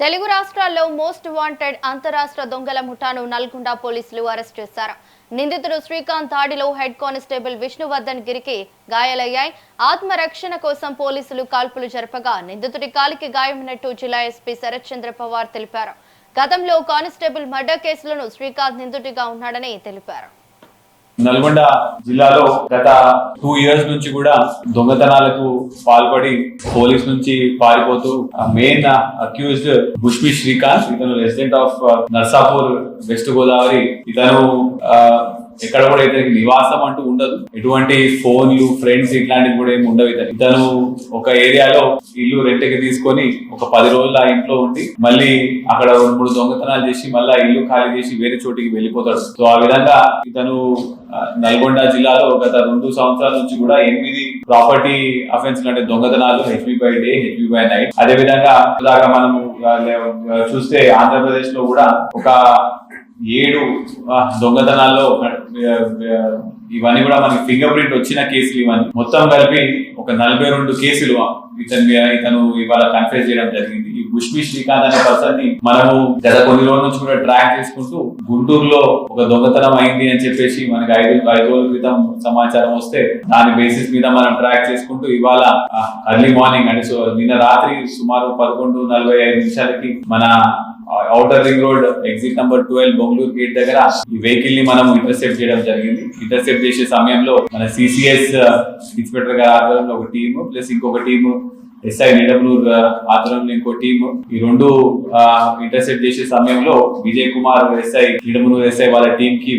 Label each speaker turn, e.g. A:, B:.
A: తెలుగు రాష్ట్రాల్లో most wanted అంతరాష్ట్ర దొంగల ముఠాను నల్గొండ పోలీసులు అరెస్ట్ చేశారు. నిందితుడు శ్రీకాంత్ దాడిలో హెడ్ కానిస్టేబుల్ విష్ణువర్ధన్ గిరికి గాయాలయ్యాయి. ఆత్మరక్షణ కోసం పోలీసులు కాల్పులు జరపగా నిందితుడి కాలికి గాయమైనట్టు జిల్లా ఎస్పీ శరత్ చంద్ర పవార్ తెలిపారు. గతంలో కానిస్టేబుల్ మర్డర్ కేసులను శ్రీకాంత్ నిందితుడిగా ఉన్నాడని తెలిపారు.
B: నల్గొండ జిల్లాలో గత 2 years నుంచి కూడా దొంగతనాలకు పాల్పడి పోలీస్ నుంచి పారిపోతూ మెయిన్ అక్యూజ్డ్ బుష్మి శ్రీకాంత్, ఇతను resident of Narsapur, west Godavari. ఇతను ఎక్కడ కూడా ఇతనికి నివాసం అంటూ ఉండదు. ఎటువంటి ఫోన్లు, ఫ్రెండ్స్ ఇట్లాంటివి కూడా ఏమి ఉండవు. ఇతను ఒక ఏరియాలో ఇల్లు రెంట్కి తీసుకొని ఒక 10 రోజులు ఆ ఇంట్లో ఉండి మళ్ళీ అక్కడ 2-3 దొంగతనాలు చేసి మళ్ళీ ఇల్లు ఖాళీ చేసి వేరే చోటికి వెళ్ళిపోతాడు. సో ఆ విధంగా ఇతను నల్గొండ జిల్లాలో గత 2 సంవత్సరాల నుంచి కూడా 8 ప్రాపర్టీ అఫెన్స్ అంటే దొంగతనాలు, HB by day, HB by night. అదే విధంగా ఇలాగా మనము చూస్తే ఆంధ్రప్రదేశ్ లో కూడా ఒక 7 దొంగతనాల్లో ఇవన్నీ కూడా మనకి ఫింగర్ ప్రింట్ వచ్చిన కేసులు. ఇవన్నీ మొత్తం కలిపి ఒక 42 కేసులు ఇతను ఇవాళ కన్ఫెస్ చేయడం జరిగింది. ఈ బుష్మి శ్రీకాంత్ అనే పర్సన్ ని మనము గత కొన్ని రోజుల నుంచి కూడా ట్రాక్ చేసుకుంటూ గుంటూరులో ఒక దొంగతనం అయింది అని చెప్పేసి మనకి 5 రోజుల క్రితం సమాచారం వస్తే దాని బేసిస్ మీద మనం ట్రాక్ చేసుకుంటూ ఇవాళ ఎర్లీ మార్నింగ్ అంటే నిన్న రాత్రి సుమారు 11:45 నిమిషాలకి మన outer ring road exit number 12 Bengaluru gate దగ్గర ఈ వెహికల్ ని మనం ఇంటర్సెప్ట్ చేయడం జరిగింది. ఇంటర్సెప్ట్ చేసే సమయంలో మన సిసిఎస్ ఇన్స్పెక్టర్ గారి ఆధ్వర్యంలో ఒక టీము ప్లస్ ఇంకొక టీము, ఎస్ఐ నిడమనూరు ఆధ్వర్యంలో ఇంకో టీము, ఈ 2 ఇంటర్సెప్ట్ చేసే సమయంలో విజయ్ కుమార్ ఎస్ఐ, నిడమనూరు ఎస్ఐ వాళ్ళ టీం కి